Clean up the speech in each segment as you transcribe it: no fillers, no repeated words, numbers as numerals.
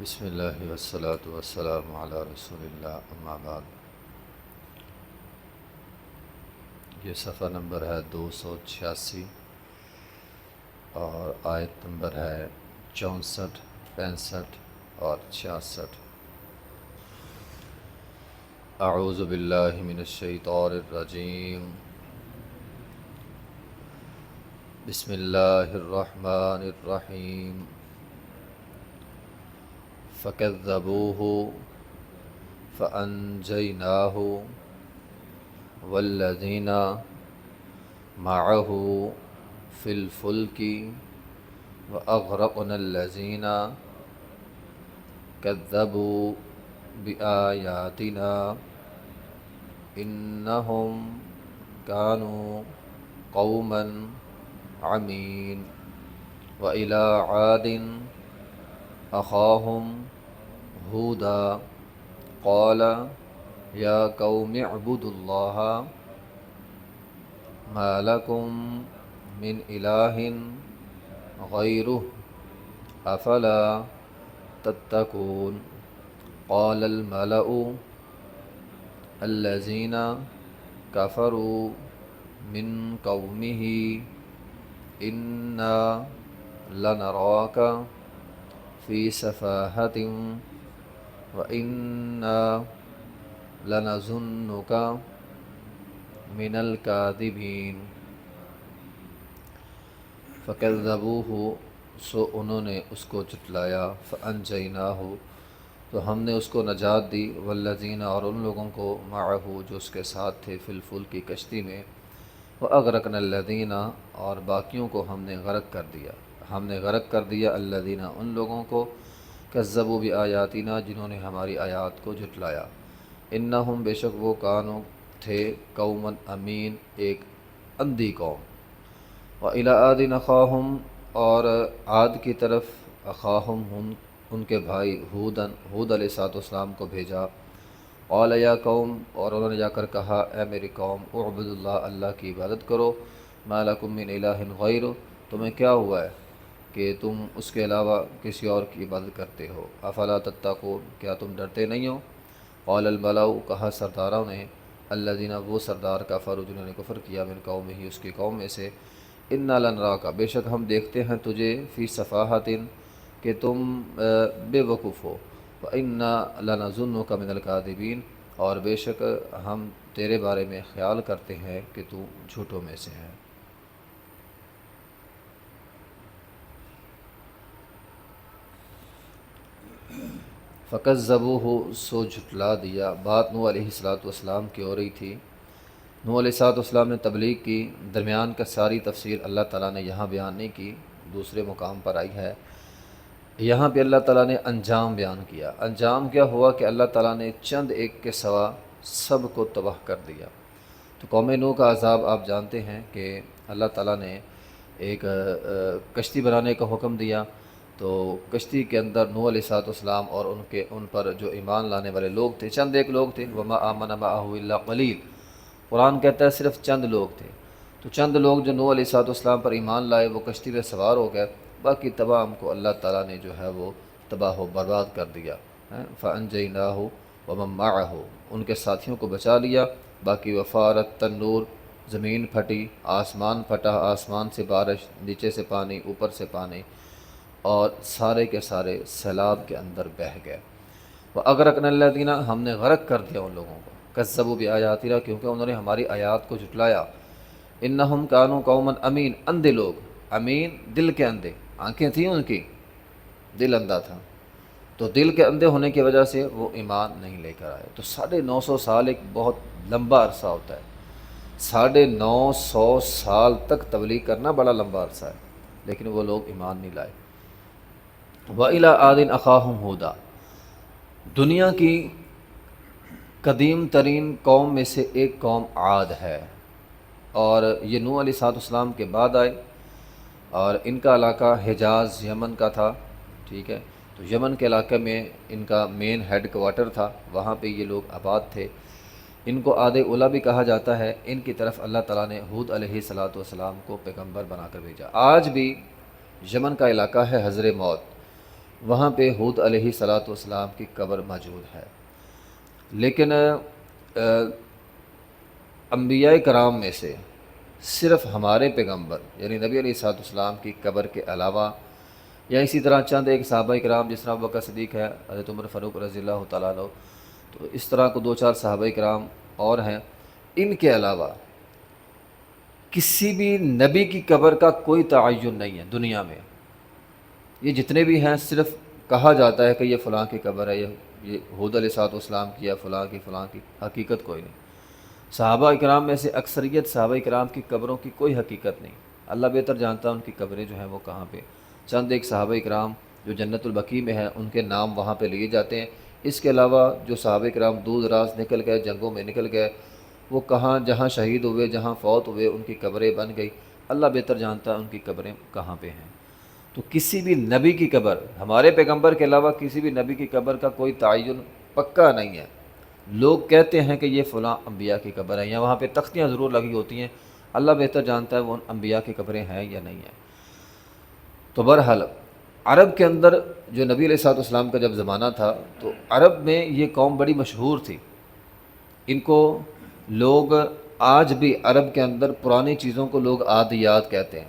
بسم اللہ والصلاة والسلام علی رسول اللہ اما بعد۔ یہ صفحہ نمبر ہے 286 اور آیت نمبر ہے 64، 65 اور 66۔ اعوذ باللہ من الشیطان الرجیم، بسم اللہ الرحمن الرحیم۔ فکذبوہ فانجیناہ والذین معہ فی الفلک واغرقنا الذین کذبوا بآیاتنا انہم کانوا قوما عمین۔ وإلی عاد اخاہم ہودا قال یا قوم اعبدوا اللہ ما لکم من الہ غیرہ افلا تتقون۔ قال الملأ الذین کفروا من قومہ انا لنراک فی سفاہۃ وَإِنَّا لَنَظُنُّكَ مِنَ الْكَاذِبِينَ۔ فَكَذَّبُوهُ، سو انہوں نے اس کو جھٹلایا، فَأَنجَيْنَاهُ، تو ہم نے اس کو نجات دی، وَالَّذِينَ، اور ان لوگوں کو، مَعَهُ، جو اس کے ساتھ تھے، فِي الْفُلْكِ، کی کشتی میں، وَأَغْرَقْنَا الَّذِينَ، اور باقیوں کو ہم نے غرق کر دیا، الَّذِينَ، ان لوگوں کو، کذبوا بآیاتنا، جنہوں نے ہماری آیات کو جھٹلایا، انہم، بے شک وہ، کانوا، تھے، قوما، امین، ایک اندھی قوم۔ وإلی عاد اخاہم، اور عاد کی طرف، اخاہم، ان کے بھائی، ہود علیہ السلام کو بھیجا، قال یا قوم، اور انہوں نے جا کر کہا، اے میری قوم، اعبدوا اللہ، اللہ کی عبادت کرو، ما لکم من الہ غیرہ، تمہیں کیا ہوا ہے کہ تم اس کے علاوہ کسی اور کی عبادت کرتے ہو، افلا تتقون، کیا تم ڈرتے نہیں ہو۔ قال الملأ، کہا سرداروں نے، الذین، وہ سردار، کفروا، جنہوں نے کفر کیا، من قومہ، اس کی قوم میں سے، انا لنراک، بے شک ہم دیکھتے ہیں تجھے، فی سفاہۃ، کہ تم بے وقوف ہو، وانا لنظنک من الکاذبین، اور بے شک ہم تیرے بارے میں خیال کرتے ہیں کہ تو جھوٹوں میں سے ہے۔ فکذبوہ، سو جھٹلا دیا۔ بات نوح علیہ السلام کی ہو رہی تھی۔ نوح علیہ السلام نے تبلیغ کی، درمیان کا ساری تفسیر اللہ تعالیٰ نے یہاں بیان نہیں کی، دوسرے مقام پر آئی ہے۔ یہاں پہ اللہ تعالیٰ نے انجام بیان کیا۔ انجام کیا ہوا کہ اللہ تعالیٰ نے چند ایک کے سوا سب کو تباہ کر دیا۔ تو قوم نوح کا عذاب آپ جانتے ہیں کہ اللہ تعالیٰ نے ایک کشتی بنانے کا حکم دیا، تو کشتی کے اندر نوح علیہ السلام اور ان پر جو ایمان لانے والے لوگ تھے، چند ایک لوگ تھے، وما آمن معہ الا قلیل، قرآن کہتا ہے صرف چند لوگ تھے۔ تو چند لوگ جو نوح علیہ السلام پر ایمان لائے، وہ کشتی میں سوار ہو گئے، باقی تمام کو اللہ تعالیٰ نے جو ہے وہ تباہ و برباد کر دیا۔ فانجیناہ ومن معہ، ان کے ساتھیوں کو بچا لیا، باقی وفارت تنور، زمین پھٹی، آسمان پھٹا، آسمان سے بارش، نیچے سے پانی، اوپر سے پانی، اور سارے کے سارے سیلاب کے اندر بہہ گئے۔ وَأَغْرَقْنَا الَّذِينَ، ہم نے غرق کر دیا ان لوگوں کو، کذبوا بآیاتنا، کیونکہ انہوں نے ہماری آیات کو جھٹلایا، انہم کانوا قوما امین، اندھے لوگ، امین، دل کے اندھے، آنکھیں تھیں ان کی، دل اندھا تھا، تو دل کے اندھے ہونے کی وجہ سے وہ ایمان نہیں لے کر آئے۔ تو 950 سال ایک بہت لمبا عرصہ ہوتا ہے، 950 سال تک تبلیغ کرنا بڑا لمبا عرصہ ہے، لیکن وہ لوگ ایمان نہیں لائے۔ وَإِلَىٰ عَادٍ أَخَاهُمْ هُودًا، دنیا کی قدیم ترین قوم میں سے ایک قوم عاد ہے، اور یہ نوح علیہ السلام کے بعد آئے، اور ان کا علاقہ حجاز یمن کا تھا، ٹھیک ہے، تو یمن کے علاقے میں ان کا مین ہیڈ کوارٹر تھا، وہاں پہ یہ لوگ آباد تھے۔ ان کو عاد اولا بھی کہا جاتا ہے۔ ان کی طرف اللہ تعالیٰ نے ہود علیہ السلام کو پیغمبر بنا کر بھیجا۔ آج بھی یمن کا علاقہ ہے حضر موت، وہاں پہ ہود علیہ الصلاۃ والسلام کی قبر موجود ہے۔ لیکن انبیاء کرام میں سے صرف ہمارے پیغمبر یعنی نبی علیہ الصلاۃ والسلام کی قبر کے علاوہ یا اسی طرح چند ایک صحابہ کرام جس طرح ابوبکر صدیق ہے، حضرت عمر فاروق رضی اللہ تعالیٰ عنہ، تو اس طرح کو دو چار صحابہ کرام اور ہیں، ان کے علاوہ کسی بھی نبی کی قبر کا کوئی تعین نہیں ہے دنیا میں۔ یہ جتنے بھی ہیں صرف کہا جاتا ہے کہ یہ فلاں کی قبر ہے، یہ ہود علیہ الصلوۃ والسلام کی ہے، فلاں کی، حقیقت کوئی نہیں۔ صحابہ کرام میں سے اکثریت صحابہ کرام کی قبروں کی کوئی حقیقت نہیں، اللہ بہتر جانتا ہے ان کی قبریں جو ہیں وہ کہاں پہ۔ چند ایک صحابہ کرام جو جنت البقیع میں ہیں ان کے نام وہاں پہ لیے جاتے ہیں، اس کے علاوہ جو صحابہ کرام دور دراز نکل گئے، جنگوں میں نکل گئے، وہ کہاں جہاں شہید ہوئے، جہاں فوت ہوئے، ان کی قبریں بن گئی، اللہ بہتر جانتا ہے ان کی قبریں کہاں پہ ہیں۔ تو کسی بھی نبی کی قبر، ہمارے پیغمبر کے علاوہ کسی بھی نبی کی قبر کا کوئی تعین پکا نہیں ہے۔ لوگ کہتے ہیں کہ یہ فلاں انبیاء کی قبر ہے، یا وہاں پہ تختیاں ضرور لگی ہوتی ہیں، اللہ بہتر جانتا ہے وہ ان انبیاء کی قبریں ہیں یا نہیں ہیں۔ تو بہرحال عرب کے اندر جو نبی علیہ الصلوۃ والسلام کا جب زمانہ تھا تو عرب میں یہ قوم بڑی مشہور تھی، ان کو لوگ آج بھی عرب کے اندر پرانی چیزوں کو لوگ عادیات کہتے ہیں،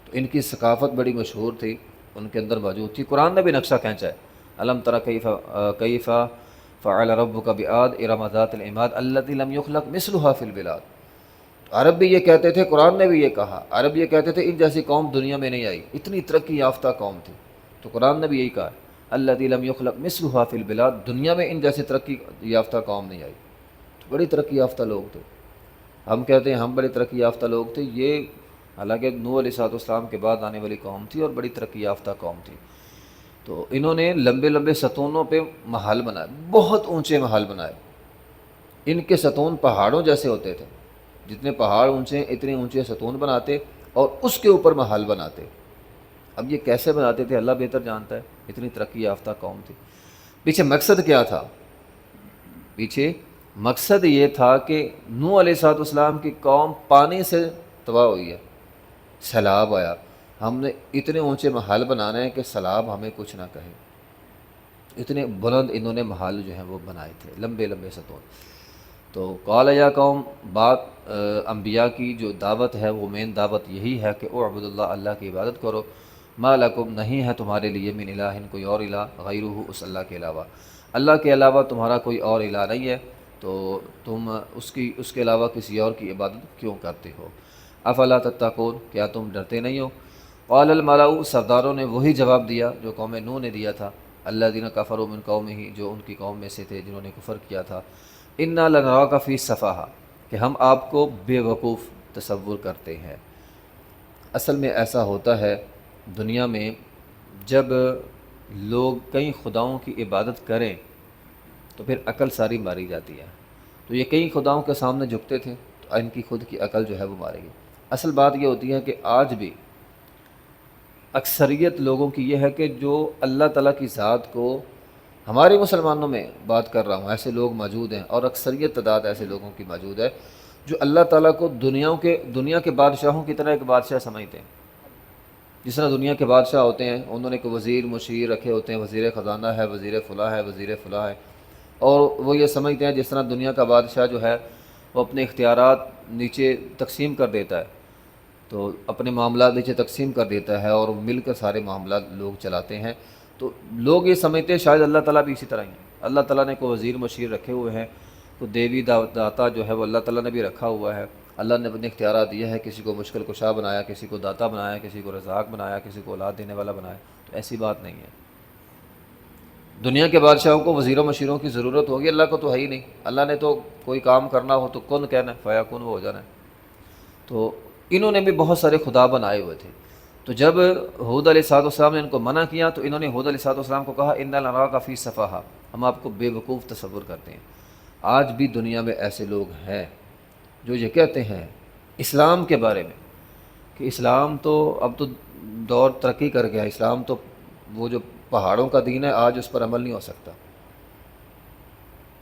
تو ان کی ثقافت بڑی مشہور تھی، ان کے اندر موجود تھی۔ قرآن نے بھی نقشہ کھینچا ہے، الم تری کیف فعل ربک بعاد ارم ذات العماد التی لم یخلق مثلها فی البلاد۔ عرب بھی یہ کہتے تھے، قرآن نے بھی یہ کہا، عرب یہ کہتے تھے ان جیسی قوم دنیا میں نہیں آئی، اتنی ترقی یافتہ قوم تھی، تو قرآن نے بھی یہی کہا التی لم یخلق مثلها فی البلاد، دنیا میں ان جیسی ترقی یافتہ قوم نہیں آئی۔ تو بڑی ترقی یافتہ لوگ تھے، ہم کہتے ہیں ہم بڑے ترقی یافتہ لوگ تھے، یہ حالانکہ نوح علیہ الصلوۃ والسلام کے بعد آنے والی قوم تھی اور بڑی ترقی یافتہ قوم تھی۔ تو انہوں نے لمبے لمبے ستونوں پہ محل بنائے، بہت اونچے محل بنائے، ان کے ستون پہاڑوں جیسے ہوتے تھے، جتنے پہاڑ اونچے اتنے اونچے ستون بناتے اور اس کے اوپر محل بناتے۔ اب یہ کیسے بناتے تھے اللہ بہتر جانتا ہے، اتنی ترقی یافتہ قوم تھی۔ پیچھے مقصد کیا تھا؟ پیچھے مقصد یہ تھا کہ نوح علیہ الصلوۃ والسلام کی قوم پانی سے تباہ ہوئی ہے، سیلاب آیا، ہم نے اتنے اونچے محل بنانے ہیں کہ سیلاب ہمیں کچھ نہ کہے، اتنے بلند انہوں نے محل جو ہیں وہ بنائے تھے، لمبے لمبے ستون۔ تو قال یا قوم، بات انبیاء کی جو دعوت ہے وہ مین دعوت یہی ہے کہ اعبد اللہ، اللہ کی عبادت کرو، ما لکم، نہیں ہے تمہارے لیے من الہ، کوئی اور الہ، غیرہ، اس اللہ کے علاوہ، اللہ کے علاوہ تمہارا کوئی اور الہ نہیں ہے، تو تم اس کے علاوہ کسی اور کی عبادت کیوں کرتے ہو؟ افلا تتقون، کیا تم ڈرتے نہیں ہو؟ قال الملأ، سرداروں نے وہی جواب دیا جو قوم نوح نے دیا تھا، الذین کفروا من قومہ، جو ان کی قوم میں سے تھے جنہوں نے کفر کیا تھا، انا لنراک فی سفاہہ، کہ ہم آپ کو بے وقوف تصور کرتے ہیں۔ اصل میں ایسا ہوتا ہے دنیا میں، جب لوگ کئی خداؤں کی عبادت کریں تو پھر عقل ساری ماری جاتی ہے۔ تو یہ کئی خداؤں کے سامنے جھکتے تھے تو ان کی خود کی عقل جو ہے وہ مارے گی۔ اصل بات یہ ہوتی ہے کہ آج بھی اکثریت لوگوں کی یہ ہے کہ جو اللہ تعالیٰ کی ذات کو، ہمارے مسلمانوں میں بات کر رہا ہوں، ایسے لوگ موجود ہیں اور اکثریت تعداد ایسے لوگوں کی موجود ہے جو اللہ تعالیٰ کو دنیا کے بادشاہوں کی طرح ایک بادشاہ سمجھتے ہیں۔ جس طرح دنیا کے بادشاہ ہوتے ہیں انہوں نے کوئی وزیر مشیر رکھے ہوتے ہیں، وزیر خزانہ ہے، وزیر فلاں ہے، وزیر فلاں ہے، اور وہ یہ سمجھتے ہیں جس طرح دنیا کا بادشاہ جو ہے وہ اپنے اختیارات نیچے تقسیم کر دیتا ہے، تو اپنے معاملات نیچے تقسیم کر دیتا ہے اور مل کر سارے معاملات لوگ چلاتے ہیں۔ تو لوگ یہ سمجھتے ہیں شاید اللہ تعالیٰ بھی اسی طرح ہی ہے، اللہ تعالیٰ نے کوئی وزیر مشیر رکھے ہوئے ہیں، تو دیوی داتا جو ہے وہ اللہ تعالیٰ نے بھی رکھا ہوا ہے، اللہ نے اپنے اختیارات دیے ہیں، کسی کو مشکل کشا بنایا، کسی کو داتا بنایا، کسی کو رزاق بنایا، کسی کو اولاد دینے والا بنایا۔ تو ایسی بات نہیں ہے، دنیا کے بادشاہوں کو وزیروں مشیروں کی ضرورت ہوگی، اللہ کو تو ہے ہی نہیں، اللہ نے تو کوئی کام کرنا ہو تو کن کہنا ہے، فیکون، وہ ہو جانا ہے۔ تو انہوں نے بھی بہت سارے خدا بنائے ہوئے تھے، تو جب ہود علیہ الصلوۃ والسلام نے ان کو منع کیا تو انہوں نے ہود علیہ الصلوۃ والسلام کو کہا انا لنراک فی سفاہہ، ہم آپ کو بے وقوف تصور کرتے ہیں۔ آج بھی دنیا میں ایسے لوگ ہیں جو یہ کہتے ہیں اسلام کے بارے میں کہ اسلام تو اب تو دور ترقی کر گیا، اسلام تو وہ جو پہاڑوں کا دین ہے آج اس پر عمل نہیں ہو سکتا۔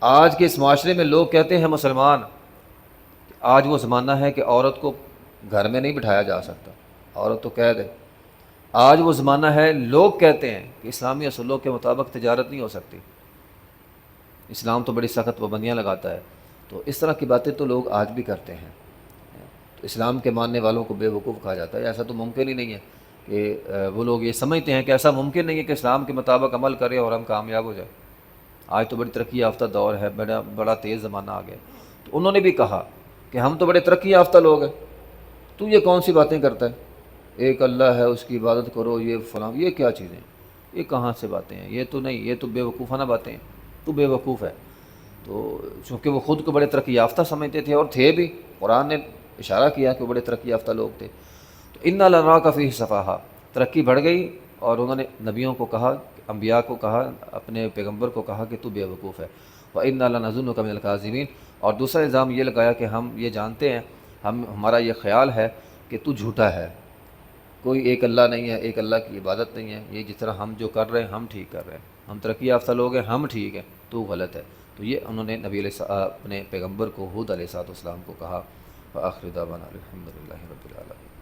آج کے اس معاشرے میں لوگ کہتے ہیں مسلمان، آج وہ زمانہ ہے کہ عورت کو گھر میں نہیں بٹھایا جا سکتا، عورت تو قید ہے، آج وہ زمانہ ہے، لوگ کہتے ہیں کہ اسلامی اصولوں کے مطابق تجارت نہیں ہو سکتی، اسلام تو بڑی سخت پابندیاں لگاتا ہے۔ تو اس طرح کی باتیں تو لوگ آج بھی کرتے ہیں۔ تو اسلام کے ماننے والوں کو بے وقوف کہا جاتا ہے۔ ایسا تو ممکن ہی نہیں ہے کہ وہ لوگ یہ سمجھتے ہیں کہ ایسا ممکن نہیں ہے کہ اسلام کے مطابق عمل کریں اور ہم کامیاب ہو جائیں۔ آج تو بڑی ترقی یافتہ دور ہے، بڑا تیز زمانہ آ گیا۔ تو انہوں نے بھی کہا کہ ہم تو بڑے ترقی یافتہ لوگ ہیں، تو یہ کون سی باتیں کرتا ہے، ایک اللہ ہے اس کی عبادت کرو، یہ فلاں، یہ کیا چیزیں، یہ کہاں سے باتیں ہیں، یہ تو نہیں، یہ تو بے وقوفانہ باتیں ہیں، تو بے وقوف ہے۔ تو چونکہ وہ خود کو بڑے ترقی یافتہ سمجھتے تھے اور تھے بھی، قرآن نے اشارہ کیا کہ وہ بڑے ترقی یافتہ لوگ تھے، تو انا لنراک فیہ صفاحا، ترقی بڑھ گئی اور انہوں نے نبیوں کو کہا، انبیاء کو کہا، اپنے پیغمبر کو کہا کہ تو بے وقوف ہے۔ وَإِنَّا لَنَظُنُّكَ مِنَ الْكَاذِبِينَ، اور دوسرا الزام یہ لگایا کہ ہم یہ جانتے ہیں، ہمارا یہ خیال ہے کہ تو جھوٹا ہے، کوئی ایک اللہ نہیں ہے، ایک اللہ کی عبادت نہیں ہے، یہ جس طرح ہم جو کر رہے ہیں ہم ٹھیک کر رہے ہیں، ہم ترقی یافتہ لوگ ہیں، ہم ٹھیک ہیں، تو غلط ہے۔ تو یہ انہوں نے نبی علیہ اپنے پیغمبر کو، ہود علیہ السلام کو کہا۔ وآخر دعوانا الحمد للہ رب العالمین۔